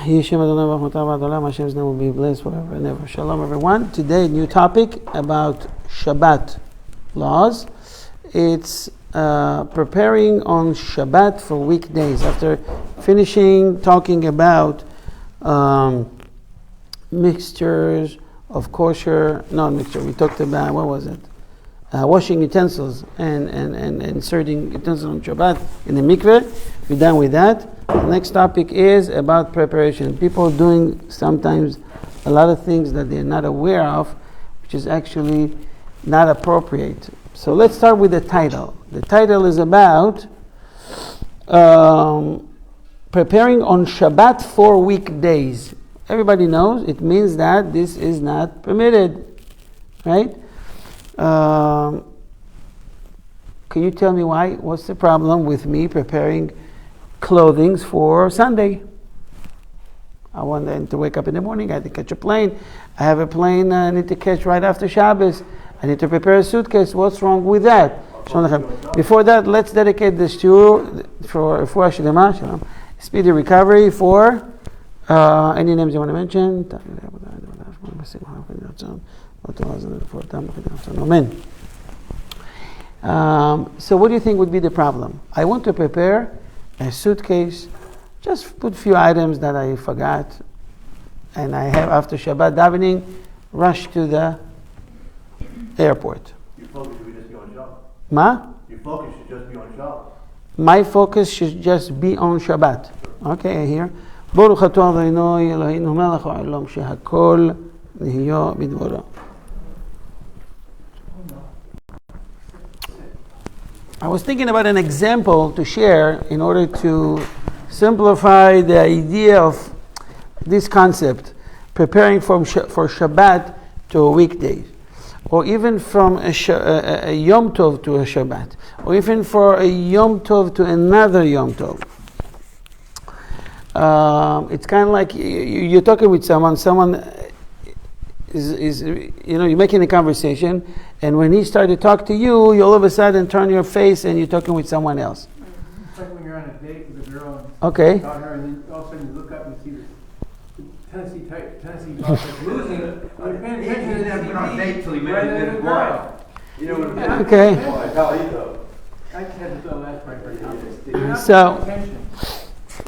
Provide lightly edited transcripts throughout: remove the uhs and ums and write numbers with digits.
Yeshem Adonai Baruch Hu Olam, Hashem's name will be blessed forever and ever. Shalom, everyone. Today, new topic about Shabbat laws. It's preparing on Shabbat for weekdays. After finishing talking about mixtures of kosher, not mixture, we talked about, what was it? Washing utensils and inserting utensils on Shabbat in the mikveh. We're done with that. The next topic is about preparation. People doing sometimes a lot of things that they're not aware of, which is actually not appropriate. So let's start with the title. The title is about preparing on Shabbat for weekdays. Everybody knows it means that this is not permitted, right? Can you tell me why? What's the problem with me preparing clothing for Sunday? I want them to wake up in the morning. I have to catch a plane. I have a plane I need to catch right after Shabbos. I need to prepare a suitcase. What's wrong with that? Before that, let's dedicate this to for Shalom, speedy recovery for any names you want to mention. Amen. So what do you think would be the problem? I want to prepare a suitcase, just put a few items that I forgot, and I have after Shabbat davening, rush to the airport. Your focus should just be on Shabbat. Ma? Your focus should just be on Shabbat. My focus should just be on Shabbat. Okay, I hear. Baruch atah Adonai Eloheinu melech haolam shehakol nihyo bidvoro. I was thinking about an example to share in order to simplify the idea of this concept, preparing for Shabbat to a weekday, or even from a Yom Tov to a Shabbat, or even for a Yom Tov to another Yom Tov. It's kind of like you're talking with someone is you're making a conversation, and when he started to talk to you, you all of a sudden turn your face and you're talking with someone else. It's like when you're on a date with a girl and okay. you talk to her, and then all of a sudden you look up and see this Tennessee Tennessee losing. You're paying attention He to never been on a date till he made rather than it a blind. girl. You know what I'm saying? Okay. That's how he does. I just had to throw that part for you. So,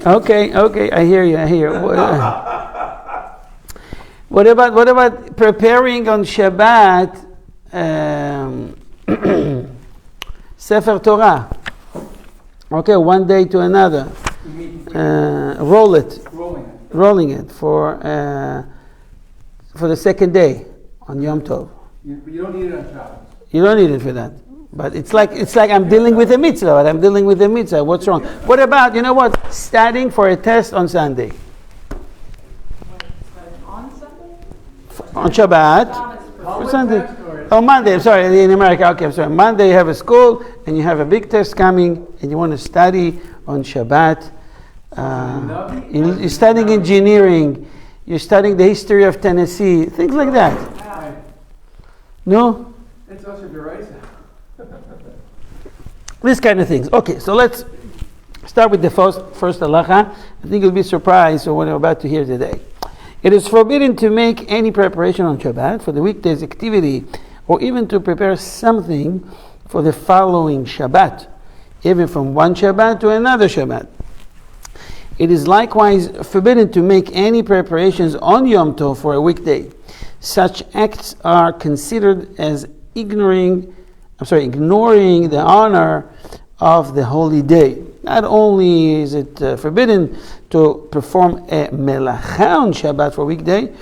okay, I hear you. What about preparing on Shabbat Sefer Torah? Okay, one day to another. Rolling it for the second day on Yom Tov. You don't need it on Shabbos. You don't need it for that. But it's like I'm dealing with a mitzvah. What's wrong? What about, studying for a test on Sunday? On Shabbat? For Sunday. Oh, Monday. I'm sorry, in America. Okay, I'm sorry. Monday you have a school and you have a big test coming and you want to study on Shabbat. You're studying engineering. You're studying the history of Tennessee. Things like that. No? It's also derisive. These kind of things. Okay, so let's start with the first halacha. I think you'll be surprised at what I'm about to hear today. It is forbidden to make any preparation on Shabbat for the weekday's activity, or even to prepare something for the following Shabbat, even from one Shabbat to another Shabbat. It is likewise forbidden to make any preparations on Yom Tov for a weekday. Such acts are considered as ignoring the honor of the holy day. Not only is it forbidden to perform a melacha on Shabbat for weekday,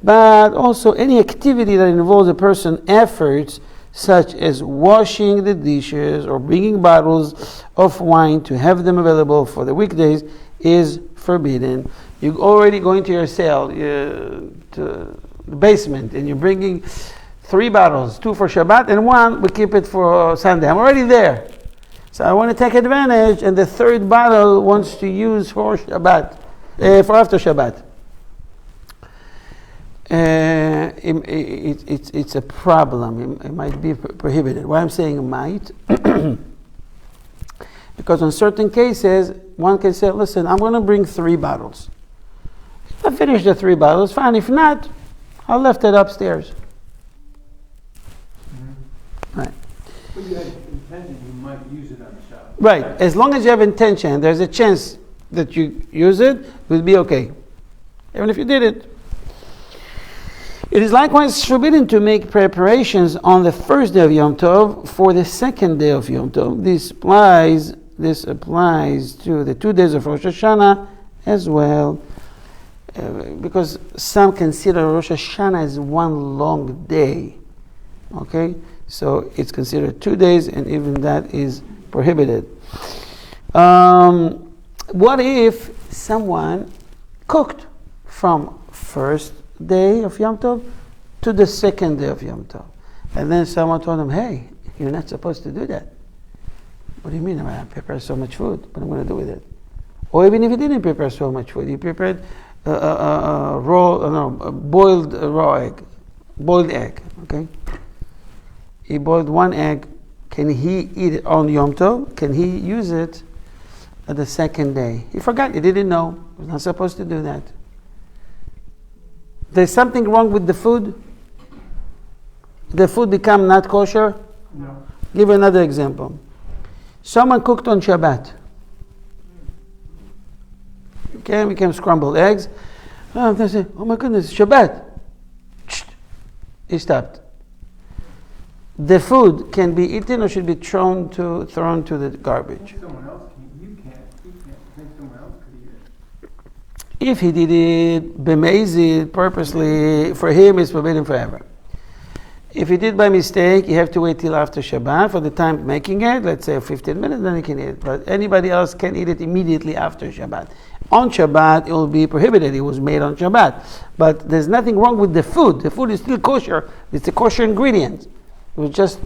but also any activity that involves a person's efforts, such as washing the dishes or bringing bottles of wine to have them available for the weekdays, is forbidden. You already go into your cell, to the basement, and you're bringing 3 bottles, 2 for Shabbat and 1 we keep it for Sunday. I'm already there. So I want to take advantage, and the 3rd bottle wants to use for Shabbat, for after Shabbat. It's a problem. It might be prohibited. Why I'm saying might, because in certain cases, one can say, listen, I'm going to bring 3 bottles. I finished the 3 bottles, fine. If not, I left it upstairs. Right. But you had intended you might use it on the Shabbat. Right. As long as you have intention, there's a chance that you use it, it will be okay. Even if you did it. It is likewise forbidden to make preparations on the first day of Yom Tov for the second day of Yom Tov. This applies to the 2 days of Rosh Hashanah as well, because some consider Rosh Hashanah as one long day. Okay, so it's considered 2 days, and even that is prohibited. What if someone cooked from first day of Yom Tov to the second day of Yom Tov, and then someone told him, "Hey, you're not supposed to do that." What do you mean? I prepared so much food. What am I going to do with it? Or even if he didn't prepare so much food, he prepared a boiled raw egg, boiled egg. Okay, he boiled 1 egg. Can he eat it on Yom Tov? Can he use it at the second day? He forgot. He didn't know. He was not supposed to do that. There's something wrong with the food? The food become not kosher? No. Give another example. Someone cooked on Shabbat. Okay, became scrambled eggs. They say, "Oh my goodness, Shabbat." He stopped. The food can be eaten or should be thrown to the garbage. Someone else can. You can't. You can't. I think someone else could eat it. If he did it bemazid, purposely, for him it's forbidden forever. If he did by mistake, you have to wait till after Shabbat for the time making it, let's say 15 minutes, then he can eat it. But anybody else can eat it immediately after Shabbat. On Shabbat, it will be prohibited. It was made on Shabbat. But there's nothing wrong with the food. The food is still kosher. It's a kosher ingredient. It was just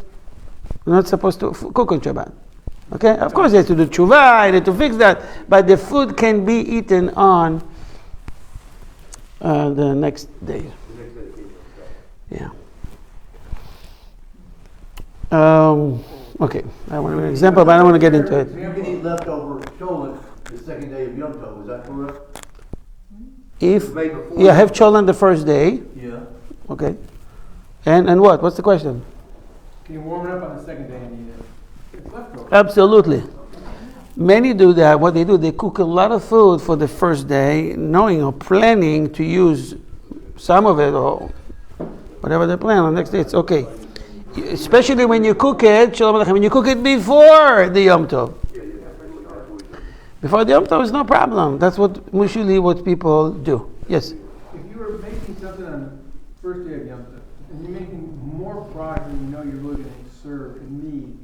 not supposed to cook on Shabbat. Okay? Of course, you have to do tshuva, you have to fix that. But the food can be eaten on the next day. Yeah. Okay, I want an example, but I don't want to get into it. You can eat leftover cholent the second day of Yom Tov, is that correct? If Made before- you have cholent the first day, Yeah. okay, and what? What's the question? Can you warm it up on the second day and eat it? It's leftover. Absolutely. Many do that. What they do, they cook a lot of food for the first day, knowing or planning to use some of it or whatever they plan on the next day. It's okay. Especially when you cook it, Shalom Aleichem, when you cook it before the Yom Tov. Before the Yom Tov is no problem. That's usually what people do. Yes? If you were making something on the first day of Yom Tov, and you're making more product than you know you're really going to serve and need,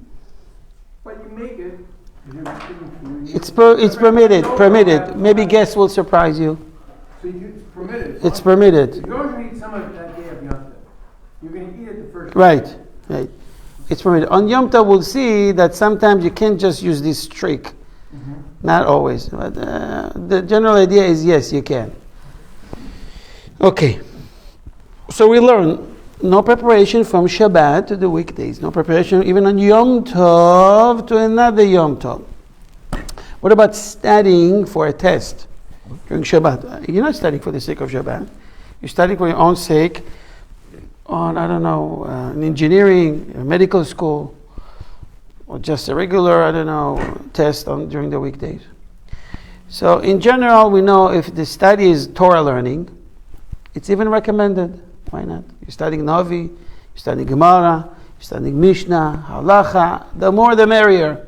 but you make it, and you're giving food, It's permitted. Maybe guests will surprise you. So it's permitted. It's permitted. If you're going to eat some of it that day of Yom Tov, you're going to eat it the first day. Right. It's permitted. On Yom Tov, we'll see that sometimes you can't just use this trick. Not always. But the general idea is yes, you can. Okay. So we learn no preparation from Shabbat to the weekdays. No preparation even on Yom Tov to another Yom Tov. What about studying for a test during Shabbat? You're not studying for the sake of Shabbat. You're studying for your own sake on, I don't know, an engineering, a medical school, or just a regular, test during the weekdays. So in general, we know if the study is Torah learning, it's even recommended. Why not? You're studying NOV, you're studying Gemara, you're studying Mishnah, Halacha, the more the merrier.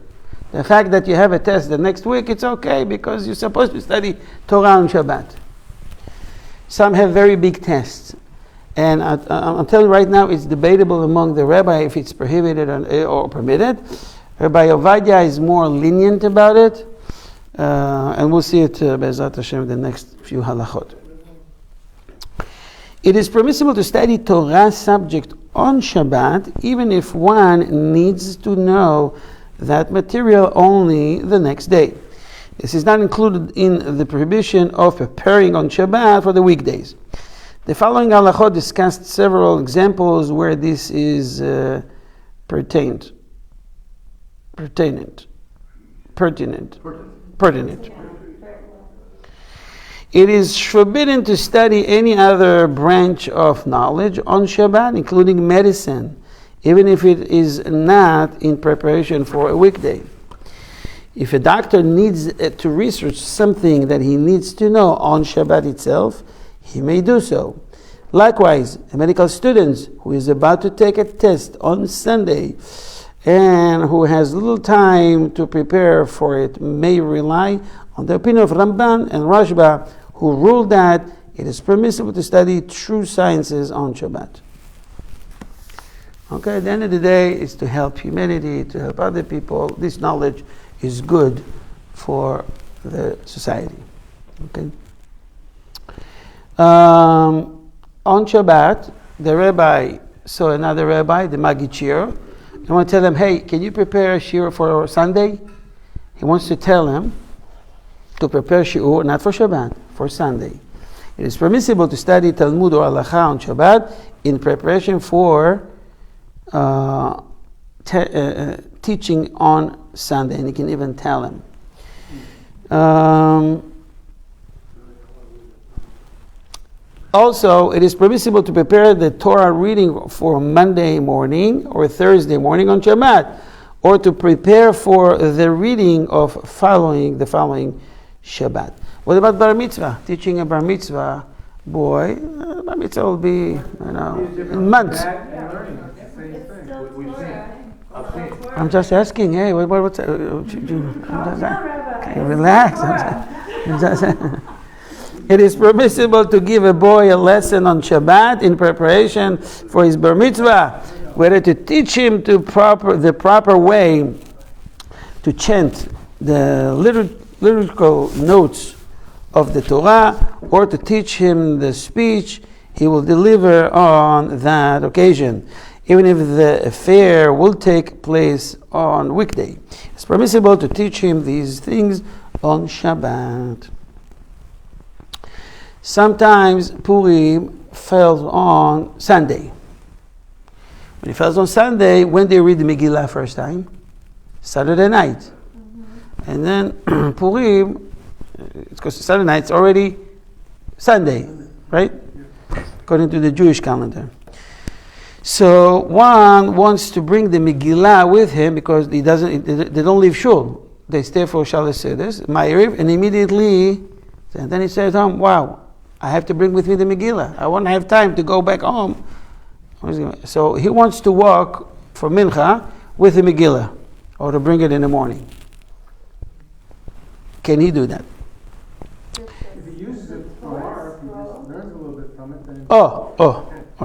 The fact that you have a test the next week, it's okay because you're supposed to study Torah on Shabbat. Some have very big tests. And I'm telling you right now, it's debatable among the rabbi if it's prohibited or permitted. Rabbi Ovadia is more lenient about it. And we'll see it, Be'ezrat Hashem, the next few halachot. It is permissible to study Torah subject on Shabbat, even if one needs to know that material only the next day. This is not included in the prohibition of preparing on Shabbat for the weekdays. The following halachot discussed several examples where this is pertinent. It is forbidden to study any other branch of knowledge on Shabbat, including medicine, even if it is not in preparation for a weekday. If a doctor needs to research something that he needs to know on Shabbat itself, he may do so. Likewise, a medical student who is about to take a test on Sunday and who has little time to prepare for it may rely on the opinion of Ramban and Rashba, who ruled that it is permissible to study true sciences on Shabbat. Okay, at the end of the day, it's to help humanity, to help other people. This knowledge is good for the society. Okay. On Shabbat, the rabbi saw another rabbi, the Maggid Shir. I want to tell him, hey, can you prepare a shir for Sunday? He wants to tell him to prepare shiur, not for Shabbat, for Sunday. It is permissible to study Talmud or Halacha on Shabbat in preparation for teaching on Sunday, and he can even tell him. Also, it is permissible to prepare the Torah reading for Monday morning or Thursday morning on Shabbat, or to prepare for the reading of the following Shabbat. What about bar mitzvah? Teaching a bar mitzvah boy, bar mitzvah will be, in months. I'm just asking, hey, what's that? Okay, relax. It is permissible to give a boy a lesson on Shabbat in preparation for his bar mitzvah, whether to teach him the proper way to chant the lyrical notes of the Torah, or to teach him the speech he will deliver on that occasion, even if the affair will take place on weekday. It's permissible to teach him these things on Shabbat. Sometimes Purim falls on Sunday. When it falls on Sunday, when they read the Megillah first time? Saturday night. Mm-hmm. And then Purim, because Saturday night, it's already Sunday, right? According to the Jewish calendar. So one wants to bring the Megillah with him because they don't leave shul. They stay for Shalos Seders, Ma'ariv, and immediately, and then he says, wow, I have to bring with me the Megillah. I won't have time to go back home. So he wants to walk for Mincha with the Megillah, or to bring it in the morning. Can he do that? If he uses it tomorrow, if he just learns a little bit from it, then...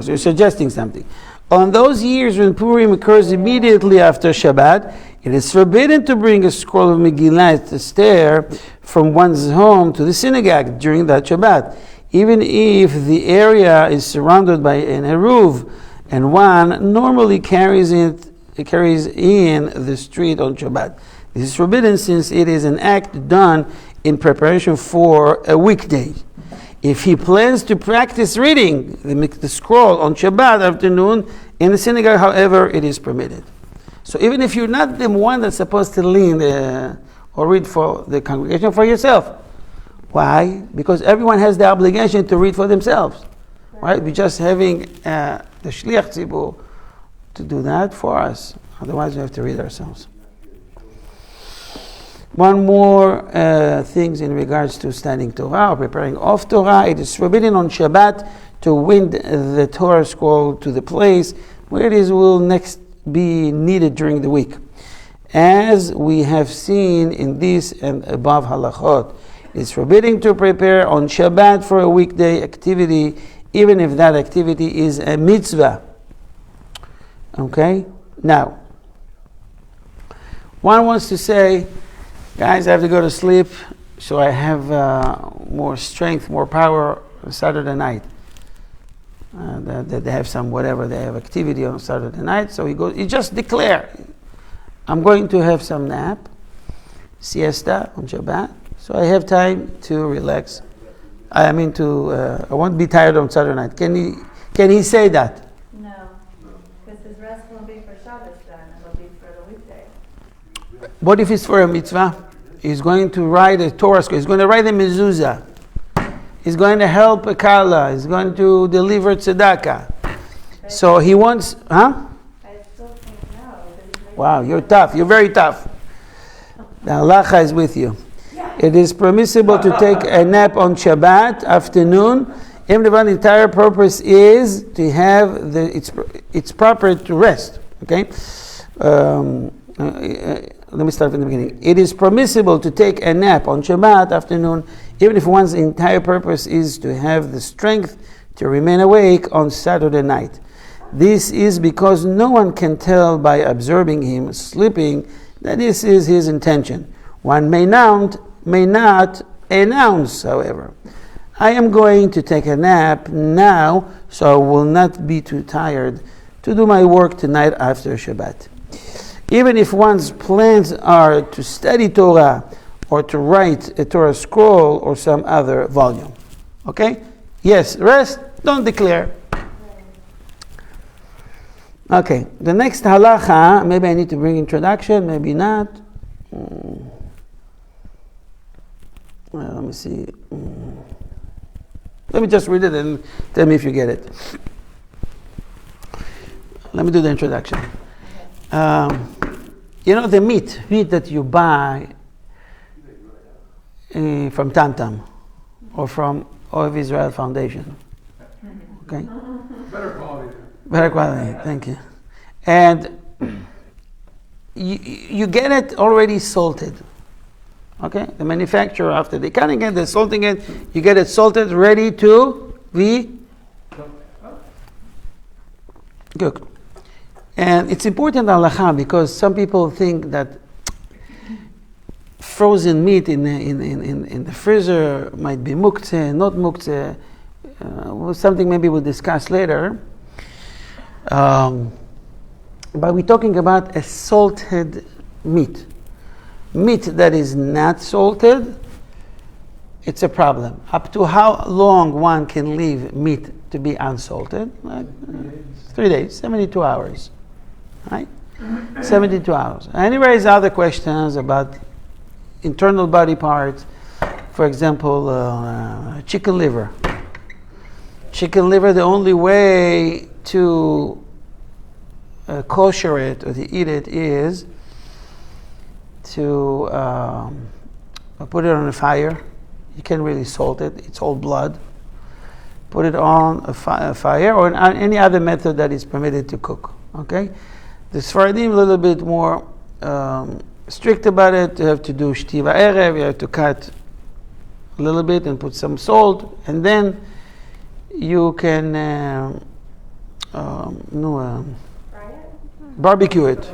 So you're suggesting something. On those years when Purim occurs immediately after Shabbat, it is forbidden to bring a scroll of Megillah to stare from one's home to the synagogue during that Shabbat, even if the area is surrounded by an eruv, and one normally carries in the street on Shabbat. This is forbidden since it is an act done in preparation for a weekday. If he plans to practice reading the scroll on Shabbat afternoon in the synagogue, however, it is permitted. So even if you're not the one that's supposed to lean or read for the congregation, for yourself. Why? Because everyone has the obligation to read for themselves. Right? We're just having the Shliach Tzibur to do that for us. Otherwise, we have to read ourselves. One more things in regards to studying Torah or preparing of Torah. It is forbidden on Shabbat to wind the Torah scroll to the place where it will next be needed during the week. As we have seen in this and above halachot, it is forbidden to prepare on Shabbat for a weekday activity, even if that activity is a mitzvah. Okay? Now, one wants to say, guys, I have to go to sleep, so I have more strength, more power on Saturday night. That they have some whatever, they have activity on Saturday night, so he just declare, I'm going to have some nap, siesta on Shabbat, so I have time to relax. I won't be tired on Saturday night. Can he say that? No, because his rest won't be for Shabbat then, it'll be for the weekday. What if it's for a mitzvah? He's going to write a Torah scroll. He's going to write a mezuzah. He's going to help a Kala. He's going to deliver tzedakah. So he wants, huh? I still think no. Because it Wow, you're tough. You're very tough. The halacha is with you. It is permissible to take a nap on Shabbat afternoon, even if the entire purpose is to have it's proper to rest. Okay. Let me start from the beginning. It is permissible to take a nap on Shabbat afternoon, even if one's entire purpose is to have the strength to remain awake on Saturday night. This is because no one can tell by observing him sleeping that this is his intention. One may not announce, however, I am going to take a nap now, so I will not be too tired to do my work tonight after Shabbat. Even if one's plans are to study Torah or to write a Torah scroll or some other volume. Okay? Yes, rest, don't declare. Okay, the next halacha, maybe I need to bring introduction, maybe not. Well, let me see. Let me just read it and tell me if you get it. Let me do the introduction. The meat that you buy from Tam or from Oev Israel Foundation. Okay? Better quality, thank you. And you get it already salted. Okay? The manufacturer, after they cutting it, they're salting it, you get it salted, ready to be cooked. And it's important halacha because some people think that frozen meat in the freezer might be muktzeh, not muktzeh. Something maybe we'll discuss later. But we're talking about a salted meat. Meat that is not salted, it's a problem. Up to how long one can leave meat to be unsalted? 3 days, 72 hours. Right? 72 hours. And he raised other questions about internal body parts. For example, chicken liver. Chicken liver, the only way to kosher it or to eat it is to put it on a fire. You can't really salt it. It's all blood. Put it on a fire or any other method that is permitted to cook. Okay? The Sfaradim a little bit more strict about it. You have to do shtiva erev. You have to cut a little bit and put some salt, and then you can barbecue it.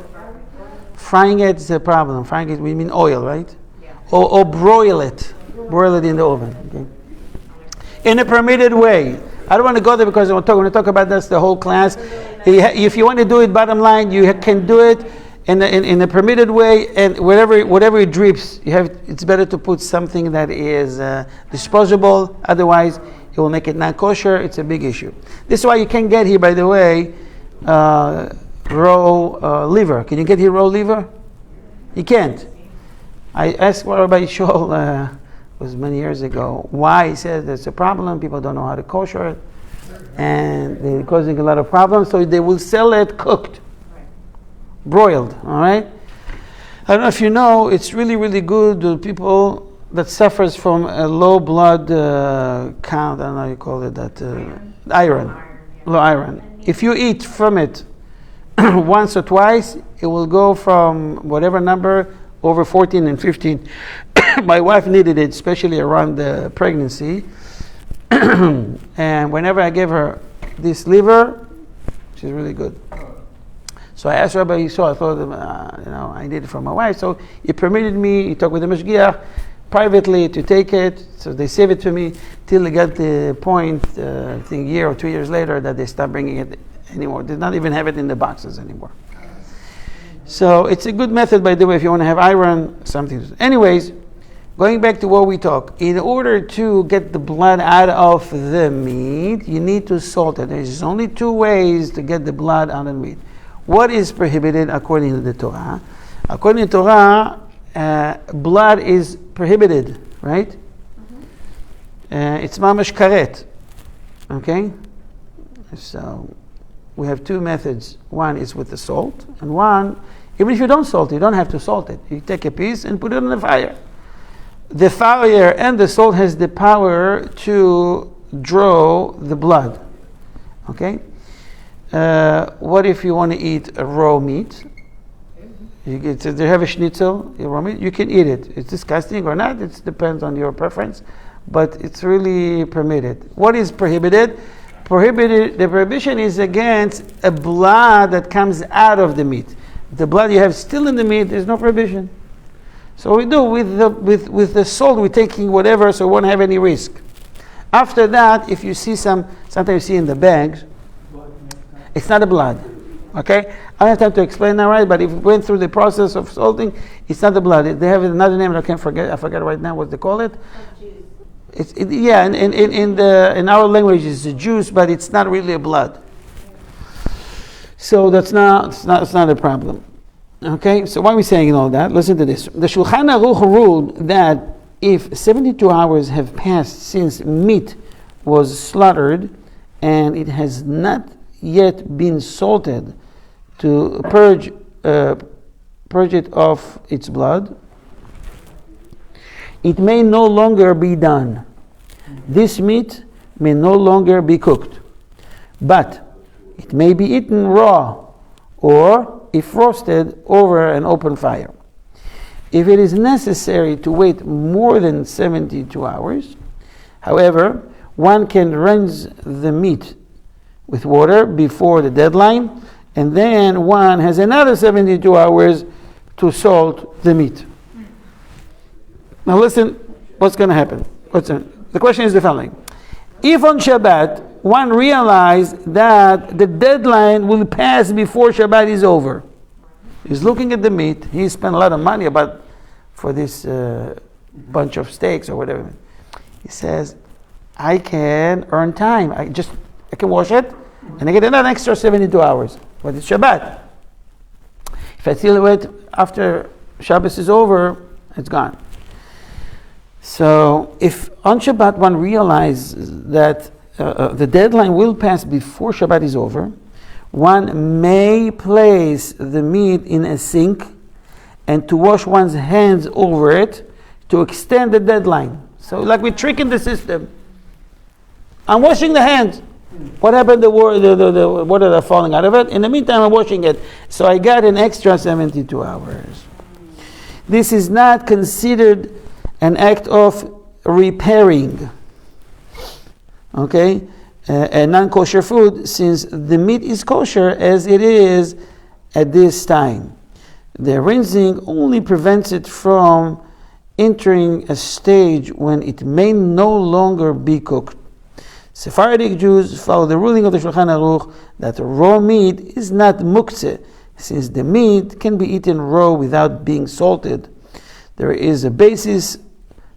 Frying it is a problem. Frying it, we mean oil, right? Yeah. Or broil it. Broil it in the oven. Okay? In a permitted way. I don't want to go there because I want to talk about this the whole class. If you want to do it, bottom line, you can do it in a permitted way, and whatever it drips, it's better to put something that is disposable. Otherwise, it will make it not kosher. It's a big issue. This is why you can't get here, by the way, raw liver. Can you get here raw liver? You can't. I asked Rabbi Shol, was many years ago, why. He said there's a problem. People don't know how to kosher it, and they're causing a lot of problems. So they will sell it cooked, broiled. All right. I don't know if you know. It's really, really good to people that suffers from a low blood count. I don't know how you call it that. Low iron. If you eat from it once or twice, it will go from whatever number over 14 and 15. My wife needed it, especially around the pregnancy. And whenever I gave her this liver, she's really good. So I asked Rabbi Yisrael, I thought, I need it for my wife. So he permitted me, he talked with the Mashgiach privately to take it. So they save it to me till they got the point, I think a year or 2 years later, that they stopped bringing it anymore. They don't even have it in the boxes anymore. So it's a good method, by the way, if you want to have iron, something. Anyways, going back to what we talk, in order to get the blood out of the meat, you need to salt it. There's only 2 ways to get the blood out of the meat. What is prohibited according to the Torah? According to Torah, blood is prohibited, right? it's mamash karet. Okay? So we have two methods. One is with the salt, and one, even if you don't salt it, you don't have to salt it. You take a piece and put it on the fire. The fire and the salt has the power to draw the blood. Okay? What if you want to eat a raw meat? They have a schnitzel, a raw meat. You can eat it. It's disgusting or not. It depends on your preference, but it's really permitted. What is prohibited? The prohibition is against a blood that comes out of the meat. The blood you have still in the meat, there's no prohibition. So we do with the salt, we're taking whatever, so we won't have any risk. After that, if you see sometimes you see in the bags, it's not a blood. Okay? I don't have time to explain that right, but if we went through the process of salting, it's not the blood. They have another name that I forget right now what they call it. In our language it's a juice, but it's not really a blood. So it's not a problem. Okay, so why are we saying all that? Listen to this. The Shulchan Aruch ruled that if 72 hours have passed since meat was slaughtered and it has not yet been salted to purge it of its blood, it may no longer be done. This meat may no longer be cooked, but it may be eaten raw or, if roasted, over an open fire. If it is necessary to wait more than 72 hours, however, one can rinse the meat with water before the deadline, and then one has another 72 hours to salt the meat. Now listen, what's going to happen? The question is the following. If on Shabbat one realized that the deadline will pass before Shabbat is over, he's looking at the meat, he spent a lot of money for this bunch of steaks or whatever. He says, I can earn time. I can wash it and I get another extra 72 hours. But it's Shabbat. If I still wait after Shabbos is over, it's gone. So if on Shabbat one realizes that the deadline will pass before Shabbat is over, one may place the meat in a sink and to wash one's hands over it to extend the deadline. So like we're tricking the system. I'm washing the hands. What happened? The water that's falling out of it. In the meantime, I'm washing it. So I got an extra 72 hours. This is not considered an act of repairing, okay, a non-kosher food, since the meat is kosher as it is at this time. The rinsing only prevents it from entering a stage when it may no longer be cooked. Sephardic Jews follow the ruling of the Shulchan Aruch that raw meat is not muktzeh, since the meat can be eaten raw without being salted. There is a basis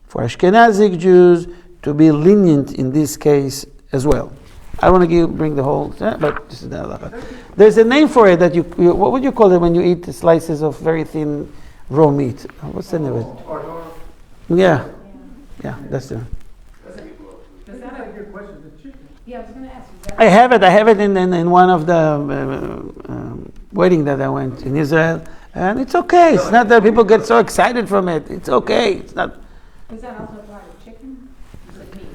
for Ashkenazic Jews to be lenient in this case as well. I don't want to bring the whole, but this is the halacha. There's a name for it that you what would you call it when you eat slices of very thin raw meat? What's the name of it? Yeah, that's the. That's not a good question. The chicken. Yeah, I was going to ask you. I have it in one of the wedding that I went in Israel, and it's okay. It's not that people get so excited from it. It's okay. It's not. Does that also apply to chicken? Is it meat?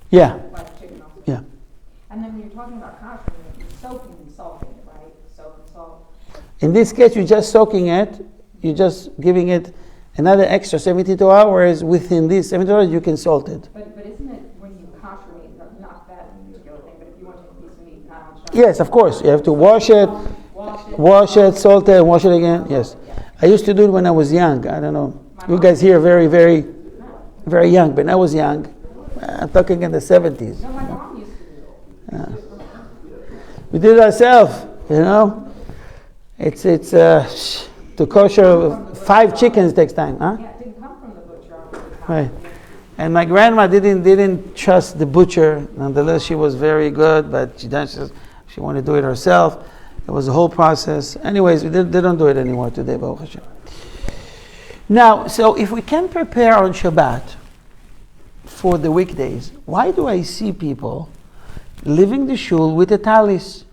Yeah. Apply to chicken also? Yeah. And then when you're talking about kosher, you're soaking and salting it, right? Soak and salt. In this case, you're just soaking it. You're just giving it another extra 72 hours. Within these 72 hours, you can salt it. But isn't it when you kosher meat, not that particular thing, but if you want to take a piece of meat, not on Shabbat? Yes, of course. You have to wash it, salt it, and wash it again. Yes. I used to do it when I was young. I don't know. You guys here are very, very, very young. But when I was young, I'm talking in the 70s. No, my mom used to do it. We did it ourselves, you know. It's to kosher 5 chickens takes time, huh? Yeah, it didn't come from the butcher. Right. And my grandma didn't trust the butcher. Nonetheless, she was very good, but she wanted to do it herself. It was a whole process. Anyways, they don't do it anymore today, Baruch Hashem. Now, so if we can prepare on Shabbat, for the weekdays, why do I see people leaving the shul with a talis?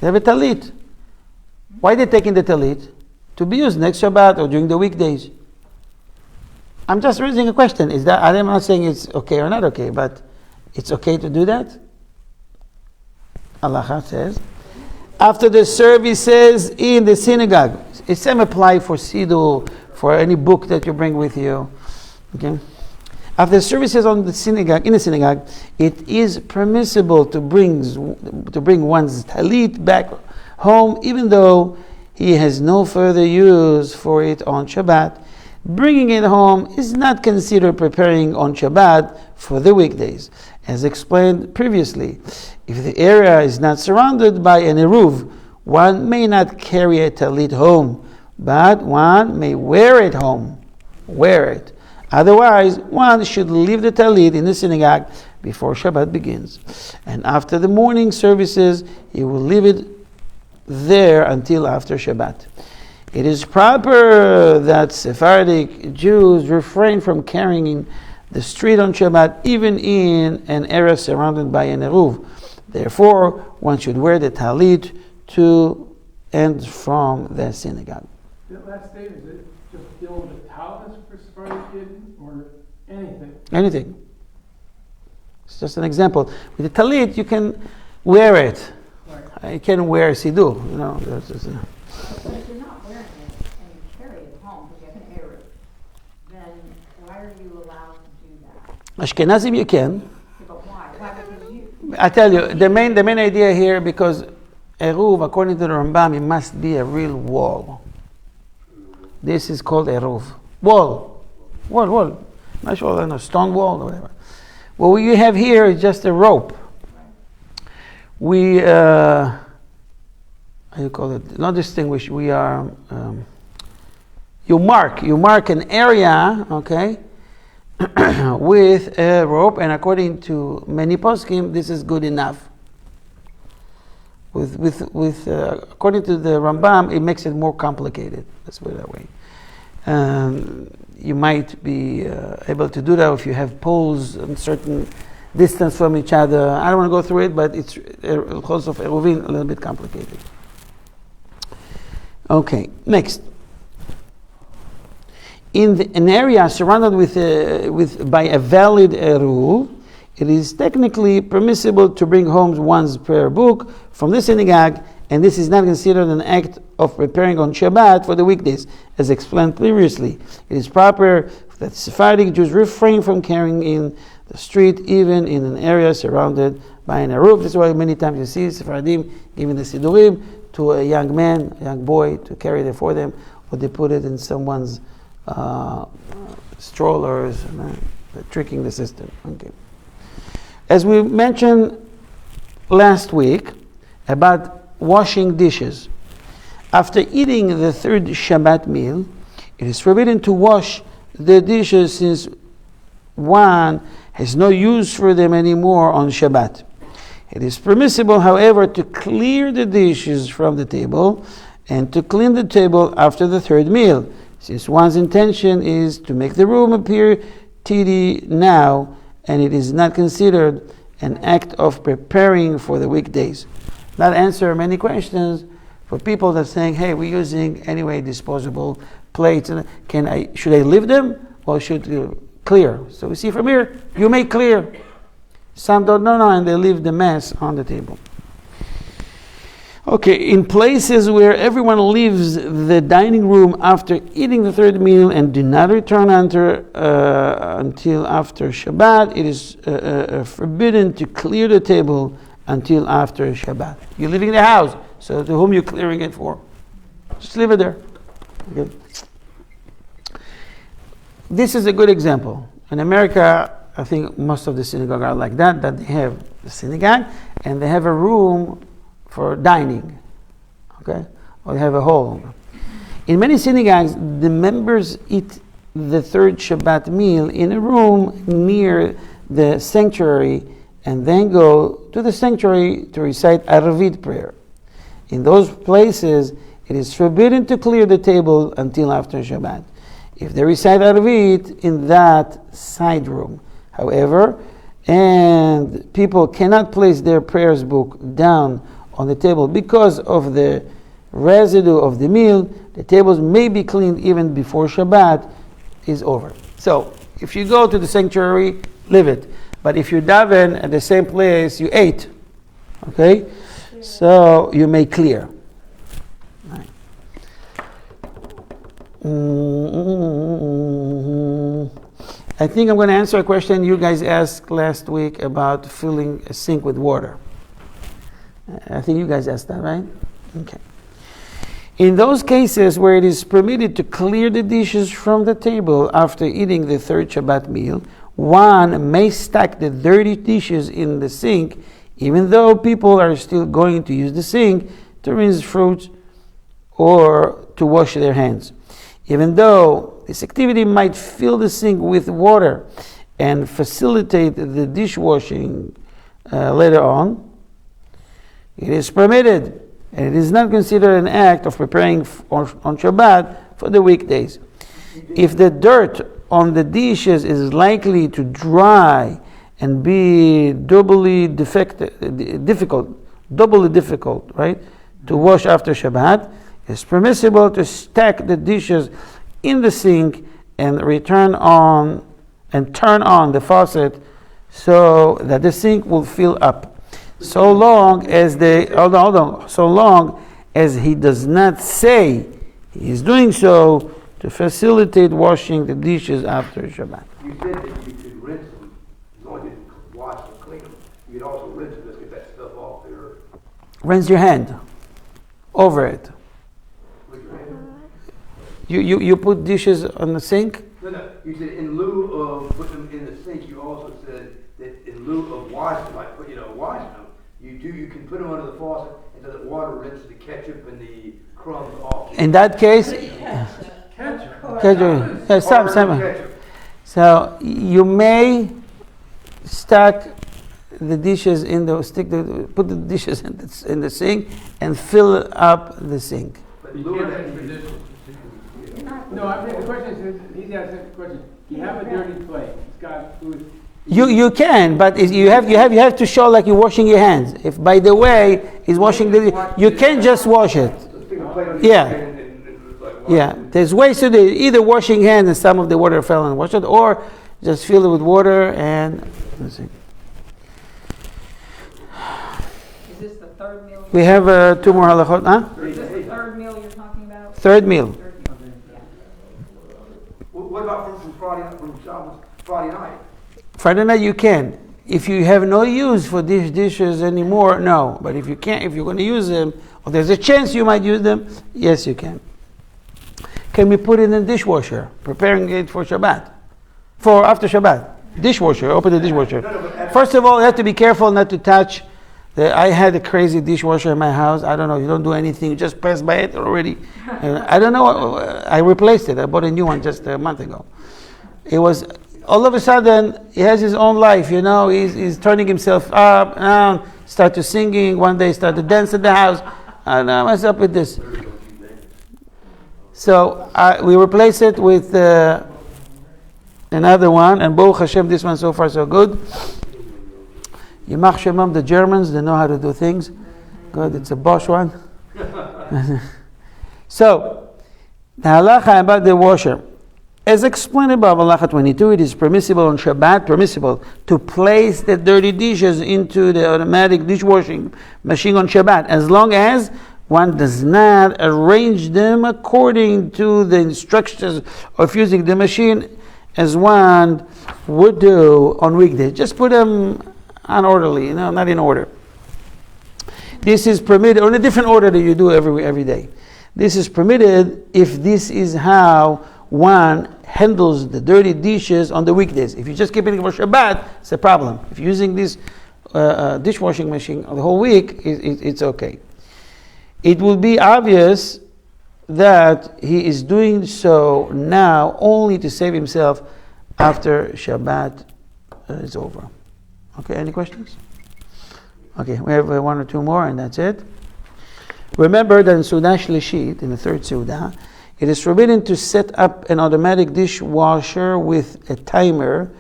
They have a talit. Why are they taking the talit? To be used next Shabbat or during the weekdays. I'm just raising a question. I'm not saying it's okay or not okay, but it's okay to do that? Halacha says, after the services in the synagogue, it's same apply for siddur, for any book that you bring with you. Okay. After the services in the synagogue, it is permissible to bring one's talit back home, even though he has no further use for it on Shabbat. Bringing it home is not considered preparing on Shabbat for the weekdays. As explained previously, if the area is not surrounded by an eruv, one may not carry a talit home, but one may wear it home. Wear it. Otherwise, one should leave the talit in the synagogue before Shabbat begins. And after the morning services, he will leave it there until after Shabbat. It is proper that Sephardic Jews refrain from carrying in the street on Shabbat, even in an area surrounded by an eruv. Therefore, one should wear the talit to and from the synagogue. That last statement, is it just dealing with talis for Sephardic kid or anything? Anything. It's just an example. With the talit, you can wear it. Right. You can wear siddur. But if you're not wearing it and you carry it home because you have an error, then why are you allowed to do that? Ashkenazim you can. Okay, but why? Why? Because you. I tell you, the main idea here, because eruv, according to the Rambam, it must be a real wall. This is called eruv. Wall. Not sure, stone wall or whatever. What we have here is just a rope. We, how you call it? Not distinguish. We are. You mark an area, okay, with a rope, and according to many poskim, this is good enough. According to the Rambam, it makes it more complicated. Let's put it that way. You might be able to do that if you have poles a certain distance from each other. I don't want to go through it, but it's because of Eruvin, a little bit complicated. Okay, next. In an area surrounded by a valid eruv, it is technically permissible to bring home one's prayer book from the synagogue, and this is not considered an act of preparing on Shabbat for the weekdays, as explained previously. It is proper that Sephardic Jews refrain from carrying in the street, even in an area surrounded by an eruv. This is why many times you see Sephardim giving the sidurim to a young man, a young boy, to carry it for them, or they put it in someone's strollers, tricking the system. Okay. As we mentioned last week about washing dishes, after eating the third Shabbat meal, it is forbidden to wash the dishes since one has no use for them anymore on Shabbat. It is permissible, however, to clear the dishes from the table and to clean the table after the third meal, since one's intention is to make the room appear tidy now, and it is not considered an act of preparing for the weekdays. That answers many questions for people that are saying, hey, we're using anyway disposable plates. Should I leave them or should you clear? So we see from here, you may clear. Some don't know, and they leave the mess on the table. Okay, in places where everyone leaves the dining room after eating the third meal and do not return until after Shabbat, it is forbidden to clear the table until after Shabbat. You're leaving the house, so to whom you're clearing it for? Just leave it there. Okay. This is a good example. In America, I think most of the synagogues are like that they have the synagogue and they have a room for dining, okay? Or they have a hall. In many synagogues, the members eat the third Shabbat meal in a room near the sanctuary and then go to the sanctuary to recite Arvit prayer. In those places, it is forbidden to clear the table until after Shabbat. if they recite Arvit in that side room. However, and people cannot place their prayers book down on the table because of the residue of the meal, the tables may be cleaned even before Shabbat is over. So, if you go to the sanctuary, leave it. But if you daven at the same place you ate, okay, so you may clear. Right. I think I'm going to answer a question you guys asked last week about filling a sink with water. I think you guys asked that, right? Okay. In those cases where it is permitted to clear the dishes from the table after eating the third Shabbat meal, one may stack the dirty dishes in the sink, even though people are still going to use the sink to rinse fruit or to wash their hands. Even though this activity might fill the sink with water and facilitate the dishwashing later on, it is permitted, and it is not considered an act of preparing on Shabbat for the weekdays. If the dirt on the dishes is likely to dry and be doubly difficult, right, to wash after Shabbat, it's permissible to stack the dishes in the sink and turn on the faucet so that the sink will fill up. So long as so long as he does not say he is doing so to facilitate washing the dishes after Shabbat. You said that you could rinse them as long as you didn't wash and clean them. You could also rinse them, just get that stuff off there. Rinse your hand over it. With your hand. You put dishes on the sink? No. You said in lieu of putting them in the sink, you also said that in lieu of washing them, like washing them, you can put them under the faucet and let the water rinse the ketchup and the crumbs off. In that case, stop. So you may stack the dishes put the dishes in the sink and fill up the sink. No, I think the question is, he's asking the question, you have a dirty plate, it's got food. You can, but you have to show like you're washing your hands. If by the way he's washing you can't just wash it. Yeah. There's ways to do it. Either washing hands and some of the water fell and wash it, or just fill it with water and. Let's see. Is this the third meal? We have 2 more halachot, huh? Is this the third meal you're talking about? Third meal. What about from Friday night? Friday night you can. If you have no use for these dishes anymore, no. But if you're going to use them, or there's a chance you might use them, yes, you can. Can we put it in the dishwasher, preparing it for Shabbat? For after Shabbat. Dishwasher, open the dishwasher. First of all, you have to be careful not to touch. I had a crazy dishwasher in my house. I don't know, you don't do anything, you just pass by it already. I don't know, I replaced it. I bought a new one just a month ago. It was, all of a sudden, he has his own life, he's turning himself up, down, start to singing, one day start to dance in the house. And what's up with this? So we replace it with another one, and Baruch Hashem, this one so far so good. Yimach Shemam, the Germans, they know how to do things. Good, it's a Bosch one. So, the halacha about the washer. As explained above, halacha 22, it is permissible on Shabbat, to place the dirty dishes into the automatic dishwashing machine on Shabbat, as long as one does not arrange them according to the instructions of using the machine as one would do on weekdays. Just put them unorderly, not in order. This is permitted, or in a different order that you do every day. This is permitted if this is how one handles the dirty dishes on the weekdays. If you just keep it for Shabbat, it's a problem. If you're using this dishwashing machine the whole week, it's okay. It will be obvious that he is doing so now only to save himself after Shabbat is over. Okay, any questions? Okay, we have 1 or 2 more and that's it. Remember that in Sudah Shlishit, in the third Sudah, It is forbidden to set up an automatic dishwasher with a timer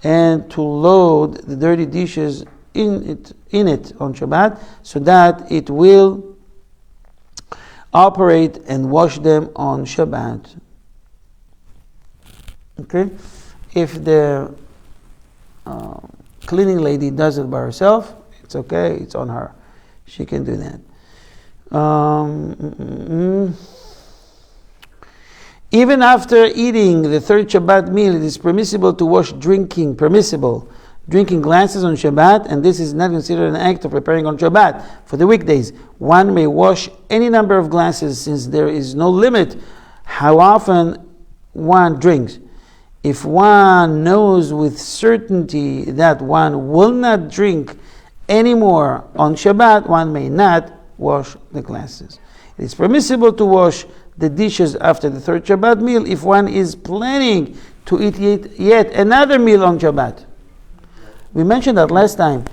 and to load the dirty dishes in it on Shabbat so that it will operate and wash them on Shabbat. Okay? If the cleaning lady does it by herself, it's okay, it's on her. She can do that. Even after eating the third Shabbat meal, it is permissible to wash drinking glasses on Shabbat, and this is not considered an act of preparing on Shabbat. For the weekdays, one may wash any number of glasses since there is no limit how often one drinks. If one knows with certainty that one will not drink anymore on Shabbat, one may not wash the glasses. It is permissible to wash the dishes after the third Shabbat meal if one is planning to eat yet another meal on Shabbat. We mentioned that last time.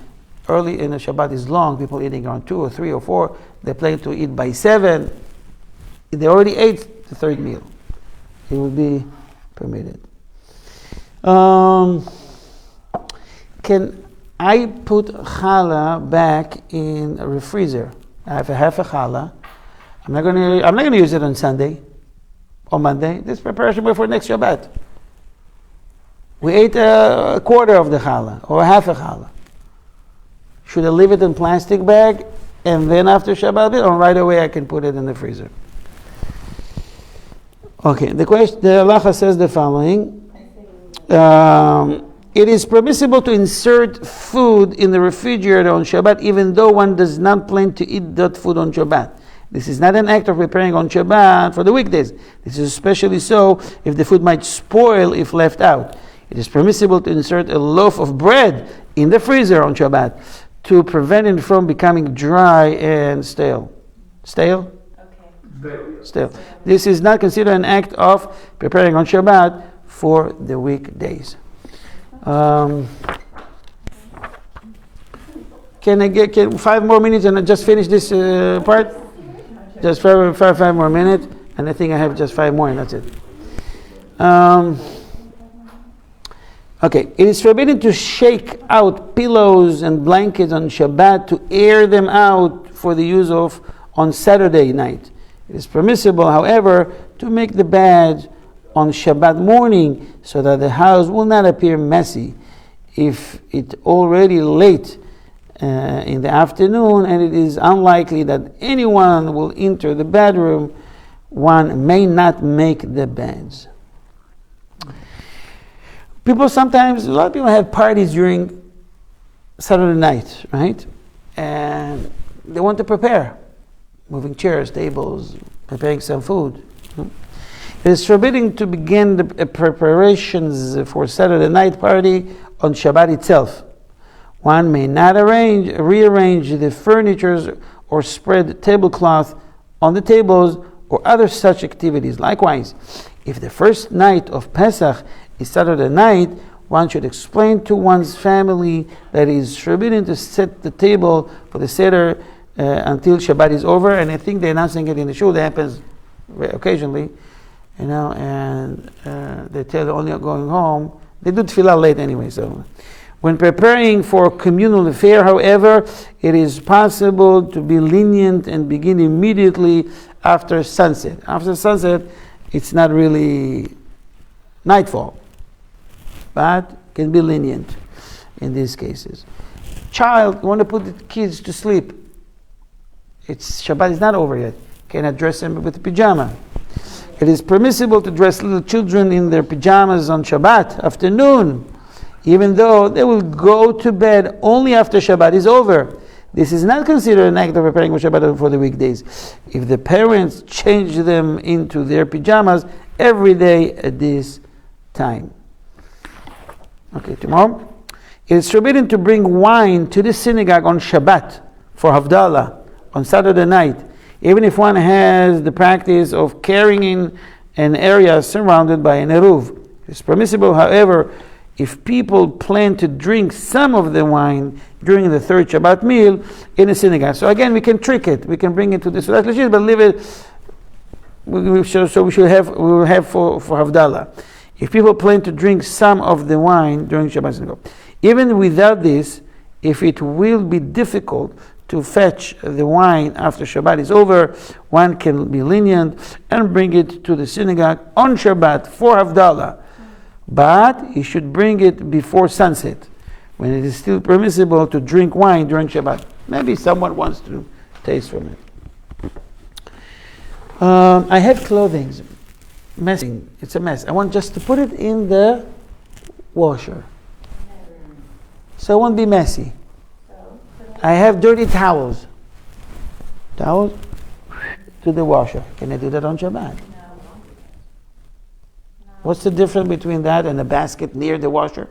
Early in the Shabbat is long, people eating around 2 or 3 or 4. They plan to eat by 7. They already ate the third meal. It will be permitted. Can I put challah back in a freezer? I have a half a challah. I'm not going to use it on Sunday or Monday. This is preparation before next Shabbat. We ate a quarter of the challah or half a challah. Should I leave it in plastic bag and then after Shabbat, or right away I can put it in the freezer? Okay, the halacha says the following. It is permissible to insert food in the refrigerator on Shabbat even though one does not plan to eat that food on Shabbat. This is not an act of preparing on Shabbat for the weekdays. This is especially so if the food might spoil if left out. It is permissible to insert a loaf of bread in the freezer on Shabbat to prevent it from becoming dry and stale. Stale? Okay. Stale. This is not considered an act of preparing on Shabbat for the weekdays. Can I get 5 more minutes and I just finish this part? Just five more minutes, and I think I have just 5 more, and that's it. Okay, it is forbidden to shake out pillows and blankets on Shabbat to air them out for the use of on Saturday night. It is permissible, however, to make the bed on Shabbat morning so that the house will not appear messy. If it's already late in the afternoon and it is unlikely that anyone will enter the bedroom, one may not make the beds. A lot of people have parties during Saturday night, right? And they want to prepare, moving chairs, tables, preparing some food. It is forbidden to begin the preparations for Saturday night party on Shabbat itself. One may not rearrange the furniture or spread tablecloth on the tables or other such activities. Likewise, if the first night of Pesach is Saturday night, one should explain to one's family that it is forbidden to set the table for the Seder until Shabbat is over. And I think they're announcing it in the shul. That happens occasionally, and they tell they're only going home. They do tefillah late anyway, so. When preparing for a communal affair, however, it is possible to be lenient and begin immediately after sunset. After sunset, it's not really nightfall, but can be lenient in these cases. Child, you want to put the kids to sleep. Shabbat is not over yet. Cannot dress them with a pajama. It is permissible to dress little children in their pajamas on Shabbat afternoon, even though they will go to bed only after Shabbat is over. This is not considered an act of preparing for Shabbat for the weekdays. If the parents change them into their pajamas every day at this time. Okay, tomorrow. It is forbidden to bring wine to the synagogue on Shabbat for Havdalah on Saturday night, even if one has the practice of carrying in an area surrounded by an eruv. It is permissible, however, if people plan to drink some of the wine during the third Shabbat meal in a synagogue. So again, we can trick it. We can bring it to the Sudat Lashit, but leave it we will have for Havdalah. If people plan to drink some of the wine during Shabbat, even without this, if it will be difficult to fetch the wine after Shabbat is over, one can be lenient and bring it to the synagogue on Shabbat for Havdalah. But he should bring it before sunset, when it is still permissible to drink wine during Shabbat. Maybe someone wants to taste from it. I have clothing. Messing. It's a mess. I want just to put it in the washer, so it won't be messy. I have dirty towels. Towels to the washer. Can I do that on Shabbat? No. What's the difference between that and a basket near the washer?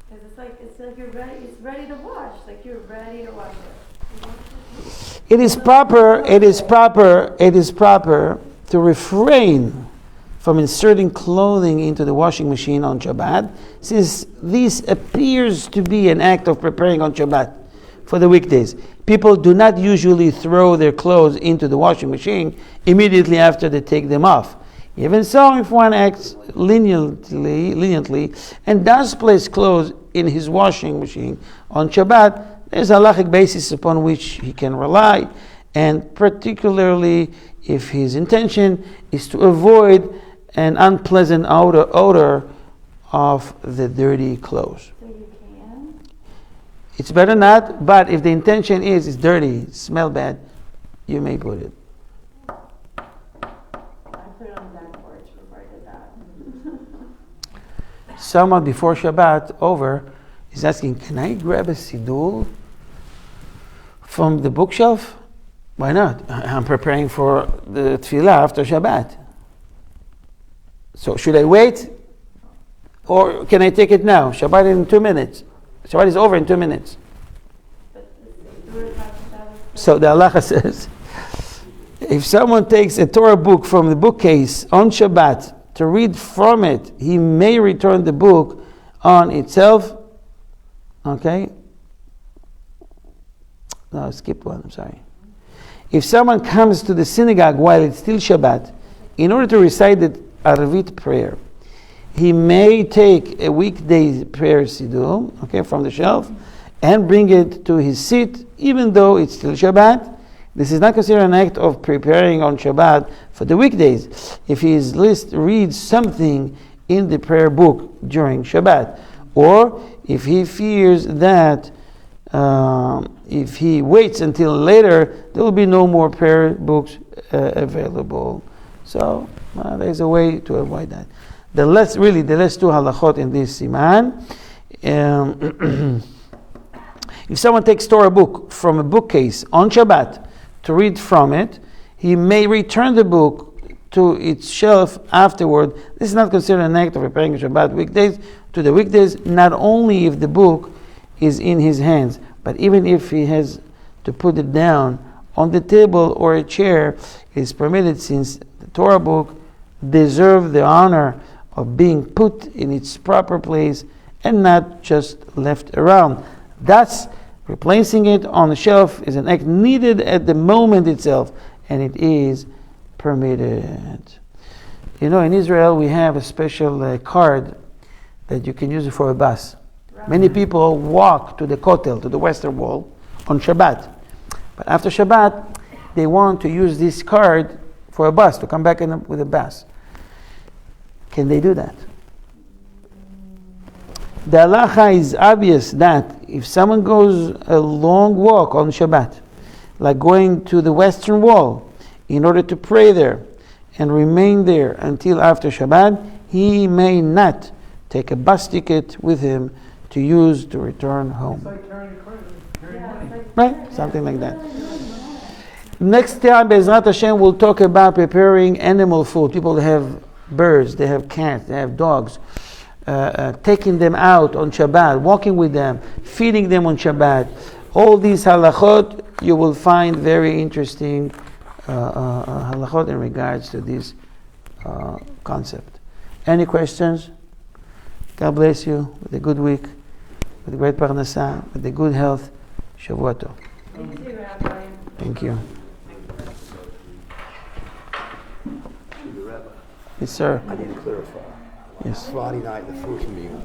Because it's like you're ready. It's ready to wash. Like you're ready to wash it. It is proper to refrain from inserting clothing into the washing machine on Shabbat, since this appears to be an act of preparing on Shabbat for the weekdays. People do not usually throw their clothes into the washing machine immediately after they take them off. Even so, if one acts leniently and does place clothes in his washing machine on Shabbat, there's a halachic basis upon which he can rely, and particularly if his intention is to avoid an unpleasant odor of the dirty clothes. So you can. It's better not, but if the intention is it's dirty, smell bad, you may put it. I put it on the back porch before I did that. Someone before Shabbat over is asking, can I grab a siddur from the bookshelf? Why not? I'm preparing for the tefillah after Shabbat. So should I wait? Or can I take it now? Shabbat in 2 minutes. Shabbat is over in 2 minutes. So the halacha says, if someone takes a Torah book from the bookcase on Shabbat to read from it, he may return the book on itself. Okay? No, skip one, I'm sorry. If someone comes to the synagogue while it's still Shabbat, in order to recite the Arvit prayer, he may take a weekday prayer siddur, okay, from the shelf, and bring it to his seat, even though it's still Shabbat. This is not considered an act of preparing on Shabbat for the weekdays, if his list reads something in the prayer book during Shabbat, or if he fears that if he waits until later, there will be no more prayer books available. So there's a way to avoid that. The last two halachot in this siman. If someone takes Torah book from a bookcase on Shabbat to read from it, he may return the book to its shelf afterward. This is not considered an act of preparing Shabbat weekdays to the weekdays, not only if the book is in his hands, but even if he has to put it down on the table or a chair, it is permitted, since the Torah book deserves the honor of being put in its proper place and not just left around. Thus, replacing it on the shelf is an act needed at the moment itself, and it is permitted. You know, in Israel we have a special card that you can use it for a bus. Many people walk to the Kotel, to the Western Wall, on Shabbat. But after Shabbat, they want to use this card for a bus, to come back with a bus. Can they do that? The halacha is obvious that if someone goes a long walk on Shabbat, like going to the Western Wall in order to pray there and remain there until after Shabbat, he may not take a bus ticket with him to use to return home. It's like carrying a cart, carrying money. Right? Something like that. Next time, Be'ezrat Hashem, we'll talk about preparing animal food. People have birds, they have cats, they have dogs. Taking them out on Shabbat, walking with them, feeding them on Shabbat. All these halachot you will find very interesting halachot in regards to this concept. Any questions? God bless you with a good week, with a great parnasah, with a good health. Shavua tov. Thank you, Rabbi. Thank you. Yes, sir. I need to clarify. Yes. Friday night, the first meal,